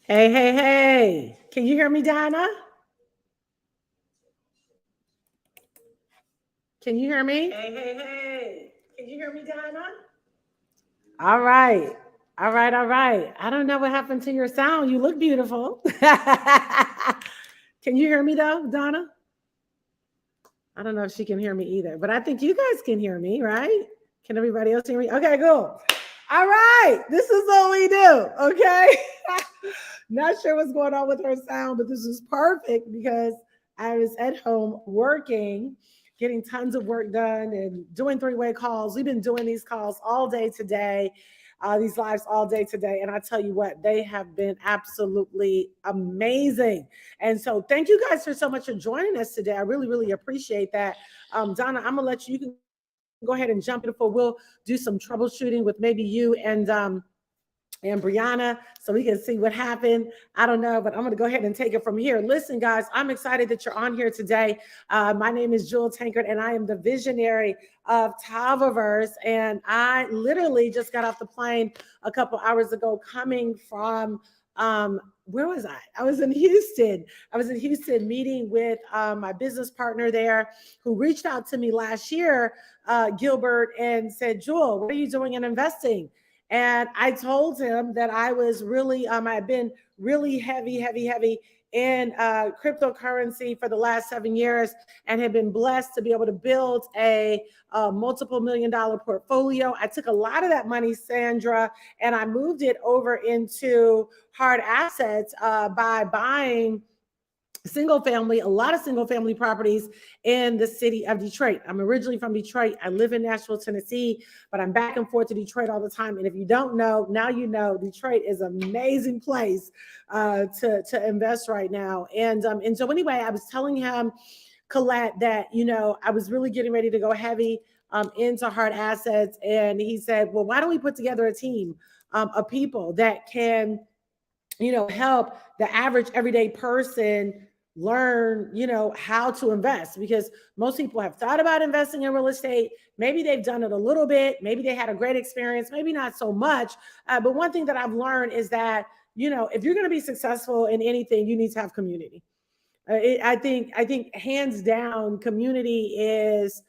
Hey, hey, hey. Can you hear me, Donna? Can you hear me? Hey, hey, hey. Can you hear me, Donna? All right. All right, all right. I don't know what happened to your sound. You look beautiful. Can you hear me though, Donna? I don't know if she can hear me either, but I think you guys can hear me, right? Can everybody else hear me? Okay, cool. All right. This is what we do. Okay. Not sure what's going on with her sound, but this is perfect because I was at home working, getting tons of work done and doing three-way calls. We've been doing these calls all day today, these lives all day today. And I tell you what, they have been absolutely amazing. And so thank you guys for so much for joining us today. I really, really appreciate that. Donna, I'm gonna let you can go ahead and jump in for we'll do some troubleshooting with maybe you and Brianna so we can see what happened. I don't know, but I'm going to go ahead and take it from here. Listen, guys, I'm excited that you're on here today. My name is Jewel Tankard, and I am the visionary of Tavaverse. And I literally just got off the plane a couple hours ago coming from where was I? I was in Houston. I was in Houston meeting with my business partner there who reached out to me last year, Gilbert, and said, Jewel, what are you doing in investing? And I told him that I was really, I've been really heavy in cryptocurrency for the last 7 years and have been blessed to be able to build a multiple $1 million portfolio. I took a lot of that money, Sandra, and I moved it over into hard assets by buying a lot of single family properties in the city of Detroit. I'm originally from Detroit. I live in Nashville, Tennessee, but I'm back and forth to Detroit all the time. And if you don't know, now you know Detroit is an amazing place to invest right now. And so anyway, I was telling him, Colette, that I was really getting ready to go heavy into hard assets, and he said, "Well, why don't we put together a team of people that can, help the average everyday person learn, how to invest, because most people have thought about investing in real estate. Maybe they've done it a little bit. Maybe they had a great experience, maybe not so much. But one thing that I've learned is that, if you're going to be successful in anything, you need to have community. I think hands down, community is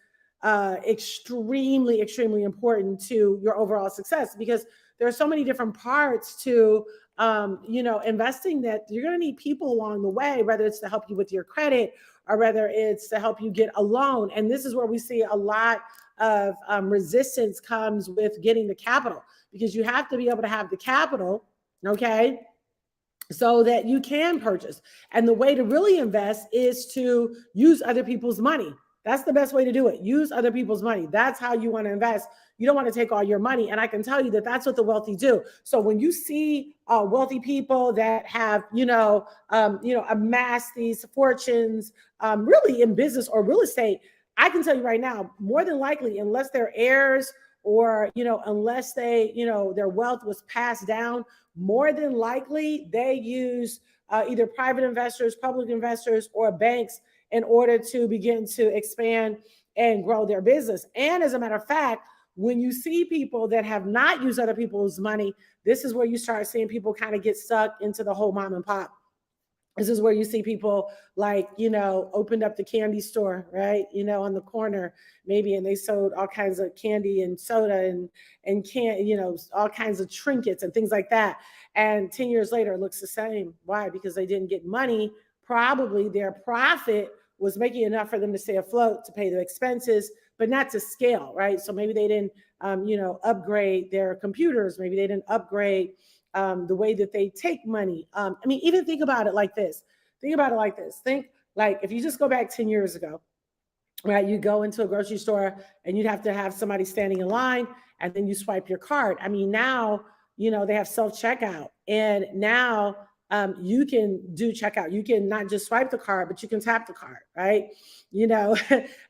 extremely important to your overall success, because there are so many different parts to investing, that you're going to need people along the way, whether it's to help you with your credit or whether it's to help you get a loan. And this is where we see a lot of resistance comes with getting the capital, because you have to be able to have the capital, okay, so that you can purchase. And the way to really invest is to use other people's money. That's the best way to do it. Use other people's money. That's how you want to invest. You don't want to take all your money. And I can tell you that that's what the wealthy do. So when you see wealthy people that have, amassed these fortunes, really in business or real estate, I can tell you right now, more than likely, unless they're heirs or, unless they, their wealth was passed down, more than likely they use either private investors, public investors, or banks in order to begin to expand and grow their business. And as a matter of fact, when you see people that have not used other people's money, this is where you start seeing people kind of get stuck into the whole mom and pop. This is where you see people like, opened up the candy store, right? On the corner, maybe, and they sold all kinds of candy and soda and all kinds of trinkets and things like that. And 10 years later, it looks the same. Why? Because they didn't get money. Probably their profit was making enough for them to stay afloat, to pay the expenses, but not to scale, right? So maybe they didn't, upgrade their computers. Maybe they didn't upgrade the way that they take money. Even think about it like this. Think like if you just go back 10 years ago, right? You go into a grocery store and you'd have to have somebody standing in line, and then you swipe your card. Now, they have self-checkout, and now you can do checkout. You can not just swipe the card, but you can tap the card, right?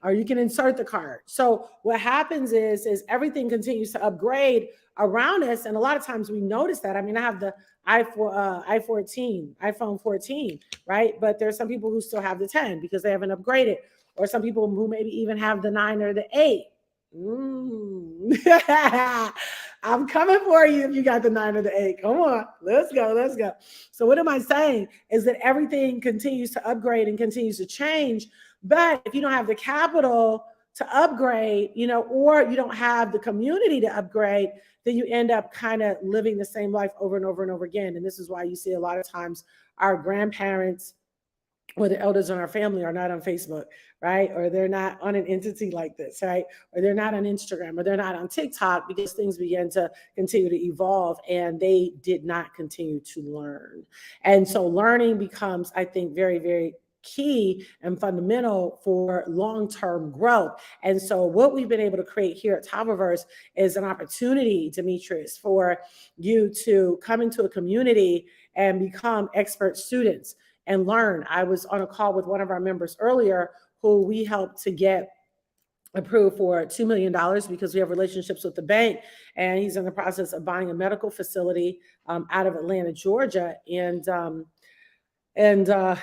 Or you can insert the card. So what happens is everything continues to upgrade around us. And a lot of times we notice that. I have the iPhone 14, right? But there's some people who still have the 10 because they haven't upgraded, or some people who maybe even have the 9 or the 8. I'm coming for you if you got the 9 or the 8. Come on, let's go, let's go. So what am I saying is that everything continues to upgrade and continues to change. But if you don't have the capital to upgrade, or you don't have the community to upgrade, then you end up kind of living the same life over and over and over again. And this is why you see a lot of times our grandparents or the elders in our family are not on Facebook, right? Or they're not on an entity like this, right? Or they're not on Instagram, or they're not on TikTok, because things began to continue to evolve and they did not continue to learn. And so learning becomes, I think, very, very key and fundamental for long-term growth. And so what we've been able to create here at Tavaverse is an opportunity, Demetrius, for you to come into a community and become expert students and learn. I was on a call with one of our members earlier who we helped to get approved for $2 million because we have relationships with the bank, and he's in the process of buying a medical facility out of Atlanta, Georgia. And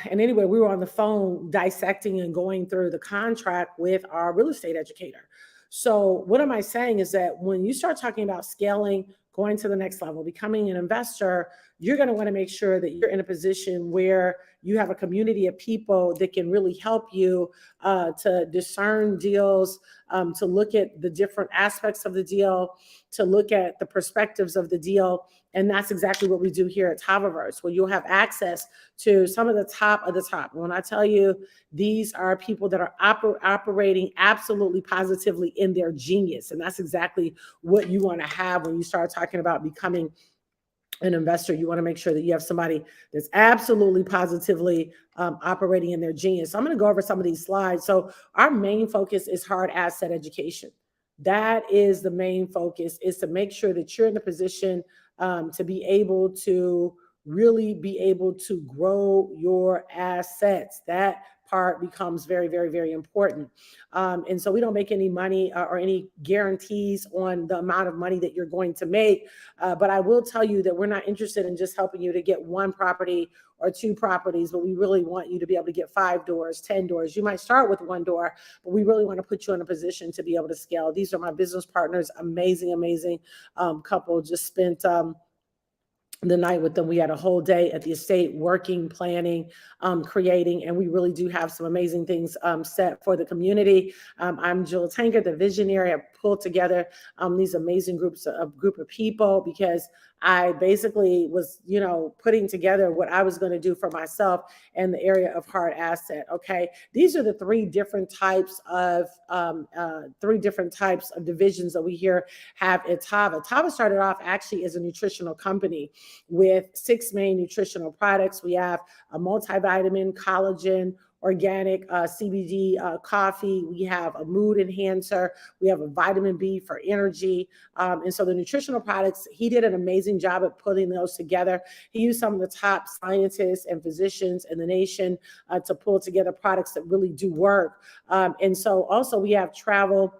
anyway, we were on the phone dissecting and going through the contract with our real estate educator. So what am I saying is that when you start talking about scaling, going to the next level, becoming an investor, you're going to want to make sure that you're in a position where you have a community of people that can really help you to discern deals, to look at the different aspects of the deal, to look at the perspectives of the deal. And that's exactly what we do here at Tavaverse, where you'll have access to some of the top of the top. When I tell you, these are people that are operating absolutely positively in their genius. And that's exactly what you want to have when you start talking about becoming an investor. You want to make sure that you have somebody that's absolutely positively operating in their genius. So I'm going to go over some of these slides. So our main focus is hard asset education. That is the main focus, is to make sure that you're in a position to be able to really be able to grow your assets. That part becomes very, very, very important. And so we don't make any money or any guarantees on the amount of money that you're going to make. But I will tell you that we're not interested in just helping you to get one property or two properties, but we really want you to be able to get 5 doors, 10 doors. You might start with 1 door, but we really want to put you in a position to be able to scale. These are my business partners, amazing, amazing couple. Just spent the night with them. We had a whole day at the estate working, planning, creating, and we really do have some amazing things set for the community. I'm Jill Tanker, the visionary. I pulled together these amazing group of people because I basically was, putting together what I was going to do for myself in the area of hard asset. Okay, these are the 3 different types of divisions that we here have at Tava. Tava started off actually as a nutritional company with 6 main nutritional products. We have a multivitamin, collagen, organic CBD coffee. We have a mood enhancer. We have a vitamin B for energy. And so the nutritional products, he did an amazing job at putting those together. He used some of the top scientists and physicians in the nation to pull together products that really do work. And so also we have travel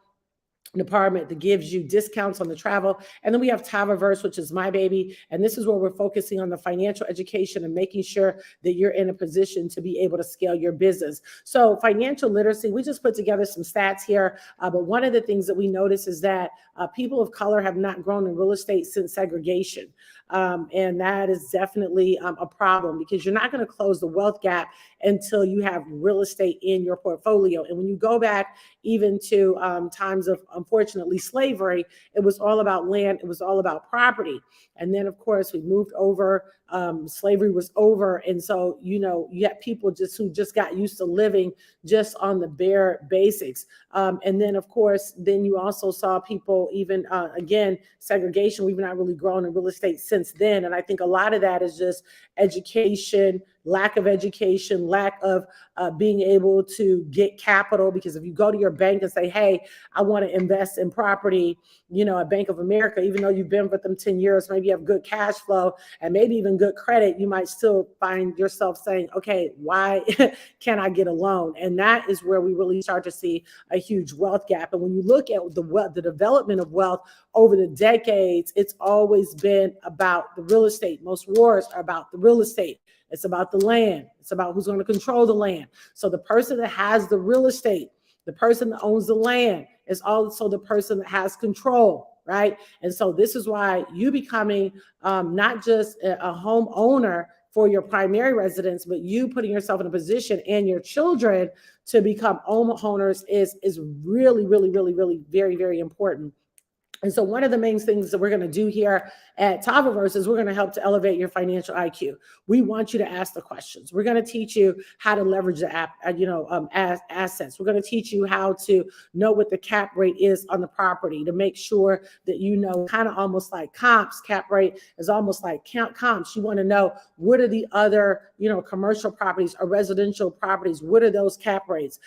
department that gives you discounts on the travel. And then we have Tavaverse, which is my baby. And this is where we're focusing on the financial education and making sure that you're in a position to be able to scale your business. So financial literacy, we just put together some stats here. But one of the things that we notice is that people of color have not grown in real estate since segregation. And that is definitely a problem, because you're not going to close the wealth gap until you have real estate in your portfolio. And when you go back even to times of, unfortunately, slavery, it was all about land. It was all about property. And then, of course, we moved over. Slavery was over. And so, you had people who just got used to living just on the bare basics. And then, of course, then you also saw people even, again, segregation. We've not really grown in real estate since then. And I think a lot of that is just education, lack of education, lack of being able to get capital. Because if you go to your bank and say, hey, I want to invest in property, at Bank of America, even though you've been with them 10 years, maybe you have good cash flow and maybe even good credit, you might still find yourself saying, okay, why can't I get a loan? And that is where we really start to see a huge wealth gap. And when you look at the development of wealth over the decades, it's always been about the real estate. Most wars are about the real estate. It's about the land. It's about who's going to control the land. So the person that has the real estate, the person that owns the land, is also the person that has control, right? And so this is why you becoming not just a homeowner for your primary residence, but you putting yourself in a position and your children to become homeowners is really, really, really, really very, very important. And so one of the main things that we're going to do here at Tavaverse is we're going to help to elevate your financial IQ. We want you to ask the questions. We're going to teach you how to leverage the assets. We're going to teach you how to know what the cap rate is on the property to make sure that you know, kind of almost like comps. Cap rate is almost like comps. You want to know what are the other, commercial properties or residential properties. What are those cap rates?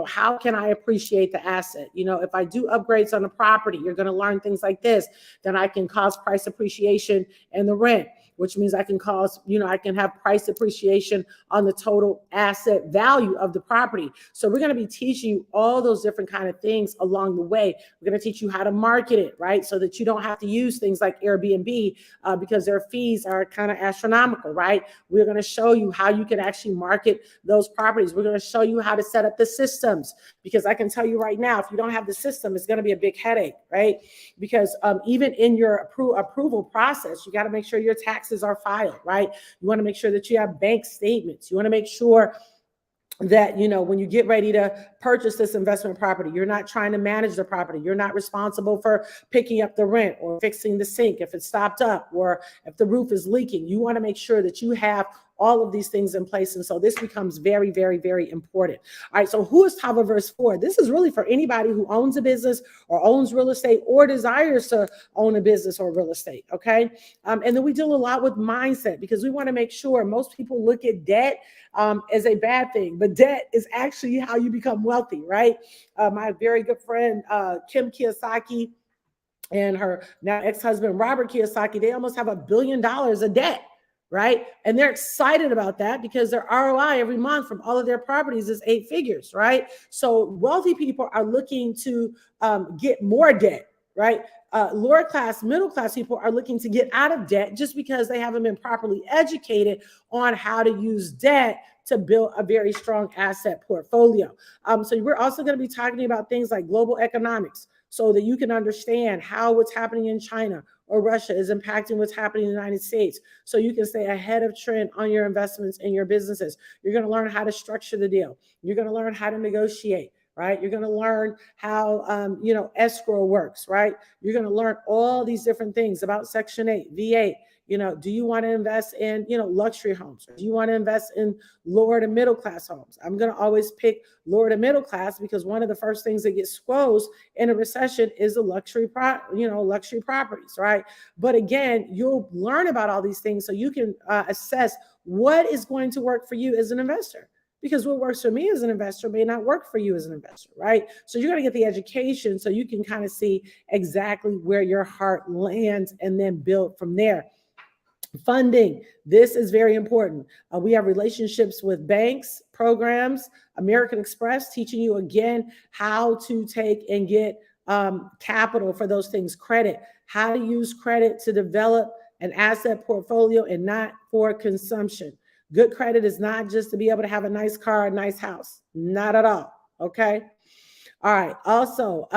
How can I appreciate the asset? If I do upgrades on the property, you're going to learn things like this, then I can cause price appreciation in the rent, which means I can cause, I can have price appreciation on the total asset value of the property. So we're going to be teaching you all those different kind of things along the way. We're going to teach you how to market it, right? So that you don't have to use things like Airbnb because their fees are kind of astronomical, right? We're going to show you how you can actually market those properties. We're going to show you how to set up the systems, because I can tell you right now, if you don't have the system, it's going to be a big headache, right? Because even in your approval process, you got to make sure your taxes are filed, right? You want to make sure that you have bank statements. You want to make sure that, when you get ready to purchase this investment property, you're not trying to manage the property. You're not responsible for picking up the rent or fixing the sink if it's stopped up or if the roof is leaking. You want to make sure that you have all of these things in place. And so this becomes very, very, very important. All right. So who is Tavaverse for? This is really for anybody who owns a business or owns real estate or desires to own a business or real estate. Okay. And then we deal a lot with mindset, because we want to make sure most people look at debt as a bad thing, but debt is actually how you become wealthy, right? My very good friend, Kim Kiyosaki, and her now ex-husband, Robert Kiyosaki, they almost have $1 billion of debt, right? And they're excited about that because their ROI every month from all of their properties is 8 figures, right? So wealthy people are looking to get more debt, right? Lower class, middle class people are looking to get out of debt just because they haven't been properly educated on how to use debt to build a very strong asset portfolio. So we're also going to be talking about things like global economics, so that you can understand how what's happening in China or Russia is impacting what's happening in the United States, so you can stay ahead of trend on your investments and your businesses. You're going to learn how to structure the deal. You're going to learn how to negotiate, right? You're going to learn how, escrow works, right? You're going to learn all these different things about Section 8, V8. Do you want to invest in, luxury homes? Or do you want to invest in lower to middle class homes? I'm going to always pick lower to middle class, because one of the first things that gets squozed in a recession is the luxury properties, right? But again, you'll learn about all these things so you can assess what is going to work for you as an investor. Because what works for me as an investor may not work for you as an investor, right? So you're going to get the education so you can kind of see exactly where your heart lands and then build from there. Funding. This is very important. We have relationships with banks, programs, American Express, teaching you again how to take and get capital for those things, credit, how to use credit to develop an asset portfolio and not for consumption. Good credit is not just to be able to have a nice car, a nice house. Not at all. Okay. All right. Also,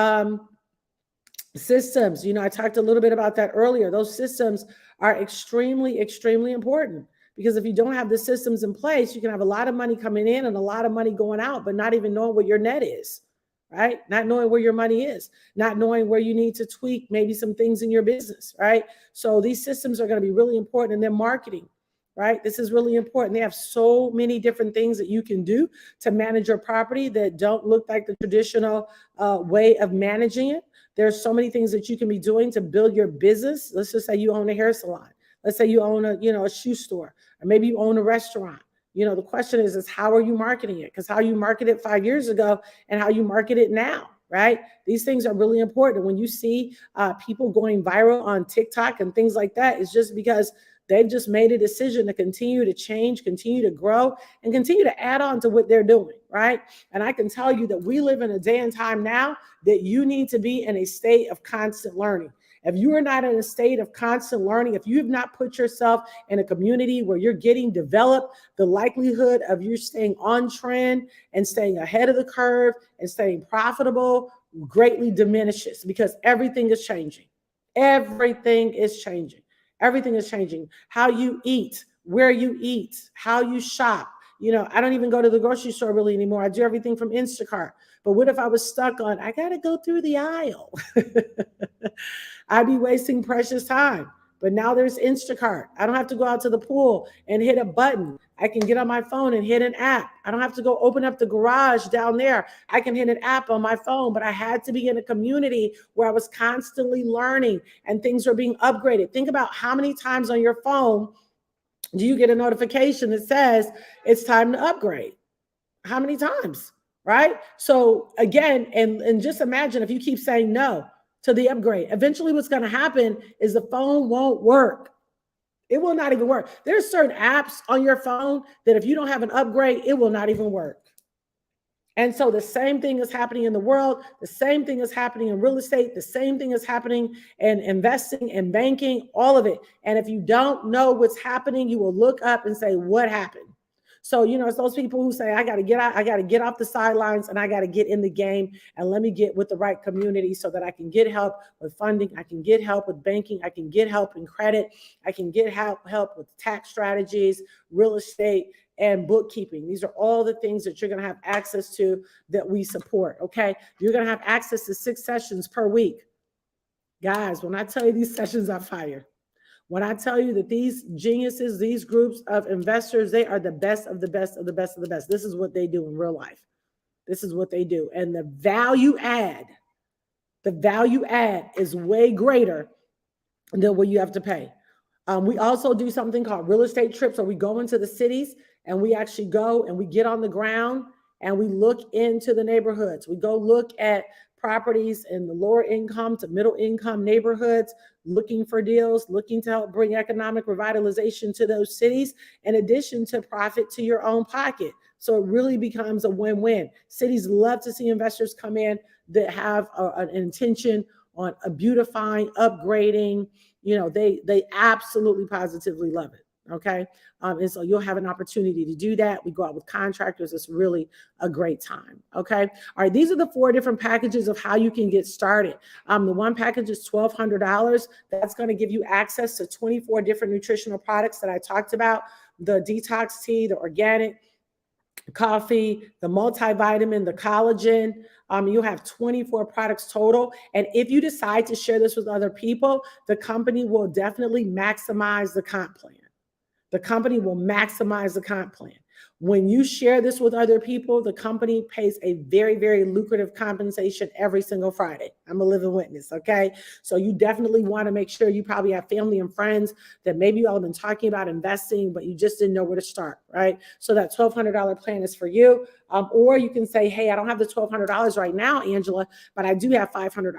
systems. I talked a little bit about that earlier. Those systems are extremely, extremely important, because if you don't have the systems in place, you can have a lot of money coming in and a lot of money going out, but not even knowing what your net is, right? Not knowing where your money is, not knowing where you need to tweak maybe some things in your business, right? So these systems are going to be really important. And then marketing, right? This is really important. They have so many different things that you can do to manage your property that don't look like the traditional way of managing it. There's so many things that you can be doing to build your business. Let's just say you own a hair salon. Let's say you own a shoe store, or maybe you own a restaurant. The question is how are you marketing it? Because how you marketed 5 years ago and how you market it now, right? These things are really important. When you see people going viral on TikTok and things like that, it's just because they've just made a decision to continue to change, continue to grow, and continue to add on to what they're doing, right? And I can tell you that we live in a day and time now that you need to be in a state of constant learning. If you are not in a state of constant learning, if you have not put yourself in a community where you're getting developed, the likelihood of you staying on trend and staying ahead of the curve and staying profitable greatly diminishes because everything is changing. Everything is changing. Everything is changing. How you eat, where you eat, how you shop. I don't even go to the grocery store really anymore. I do everything from Instacart. But what if I was stuck on, I got to go through the aisle? I'd be wasting precious time. But now there's Instacart. I don't have to go out to the pool and hit a button. I can get on my phone and hit an app. I don't have to go open up the garage down there. I can hit an app on my phone, but I had to be in a community where I was constantly learning and things were being upgraded. Think about how many times on your phone do you get a notification that says it's time to upgrade? How many times, right? So again, and just imagine if you keep saying no to the upgrade, eventually what's going to happen is the phone won't work. It will not even work. There's certain apps on your phone that if you don't have an upgrade, it will not even work. And so the same thing is happening in the world. The same thing is happening in real estate. The same thing is happening in investing and banking, all of it. And if you don't know what's happening, you will look up and say, what happened? So, it's those people who say, I got to get out, I got to get off the sidelines and I got to get in the game and let me get with the right community so that I can get help with funding. I can get help with banking. I can get help in credit. I can get help with tax strategies, real estate, and bookkeeping. These are all the things that you're going to have access to that we support. Okay. You're going to have access to 6 sessions per week. Guys, when I tell you these sessions are fire, when I tell you that these geniuses, these groups of investors, they are the best of the best of the best of the best. This is what they do in real life. This is what they do. And the value add is way greater than what you have to pay. We also do something called real estate trips, where we go into the cities and we actually go and we get on the ground and we look into the neighborhoods. We go look at properties in the lower income to middle income neighborhoods, looking for deals, looking to help bring economic revitalization to those cities, in addition to profit to your own pocket. So it really becomes a win-win. Cities love to see investors come in that have an intention on beautifying, upgrading. They absolutely positively love it. Okay. And so you'll have an opportunity to do that. We go out with contractors. It's really a great time. Okay. All right. These are the 4 different packages of how you can get started. The one package is $1,200. That's going to give you access to 24 different nutritional products that I talked about: the detox tea, the organic coffee, the multivitamin, the collagen. You'll have 24 products total. And if you decide to share this with other people, the company will definitely maximize the comp plan. The company will maximize the comp plan. When you share this with other people, the company pays a very, very lucrative compensation every single Friday. I'm a living witness, okay? So you definitely want to make sure you probably have family and friends that maybe you all have been talking about investing, but you just didn't know where to start, right? So that $1,200 plan is for you. Or you can say, hey, I don't have the $1,200 right now, Angela, but I do have $500.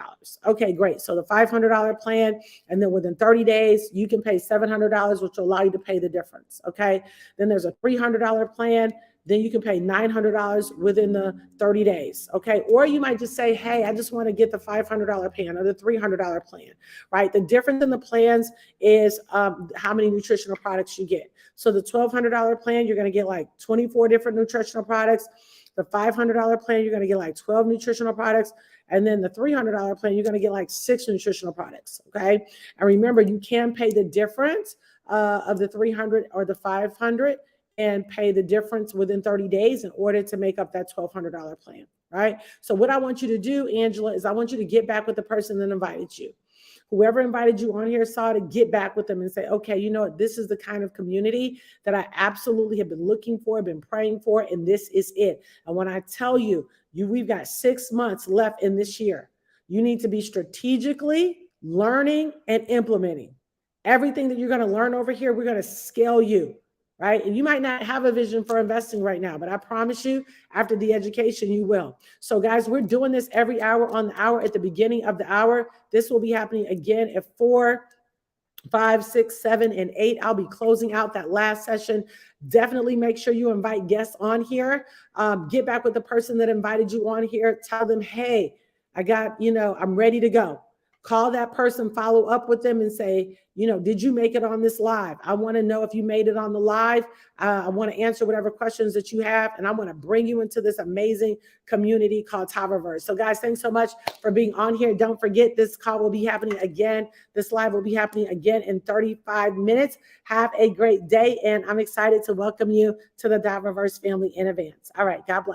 Okay, great. So the $500 plan, and then within 30 days, you can pay $700, which will allow you to pay the difference, okay? Then there's a $300 plan. Then you can pay $900 within the 30 days, okay? Or you might just say, hey, I just want to get the $500 plan or the $300 plan, right? The difference in the plans is how many nutritional products you get. So the $1,200 plan, you're going to get like 24 different nutritional products. The $500 plan, you're going to get like 12 nutritional products. And then the $300 plan, you're going to get like 6 nutritional products, okay? And remember, you can pay the difference of the 300 or the 500 and pay the difference within 30 days in order to make up that $1,200 plan, right? So what I want you to do, Angela, is I want you to get back with the person that invited you. Whoever invited you on here saw to get back with them and say, okay, you know what? This is the kind of community that I absolutely have been looking for, been praying for, and this is it. And when I tell you, we've got 6 months left in this year, you need to be strategically learning and implementing. Everything that you're going to learn over here, we're going to scale you. Right? And you might not have a vision for investing right now, but I promise you, after the education, you will. So guys, we're doing this every hour on the hour at the beginning of the hour. This will be happening again at 4, 5, 6, 7, and 8. I'll be closing out that last session. Definitely make sure you invite guests on here. Get back with the person that invited you on here. Tell them, hey, I got, I'm ready to go. Call that person, follow up with them and say, did you make it on this live? I want to know if you made it on the live. I want to answer whatever questions that you have, and I want to bring you into this amazing community called Tavaverse. So guys, thanks so much for being on here. Don't forget, this call will be happening again. This live will be happening again in 35 minutes. Have a great day, and I'm excited to welcome you to the Tavaverse family in advance. All right, God bless.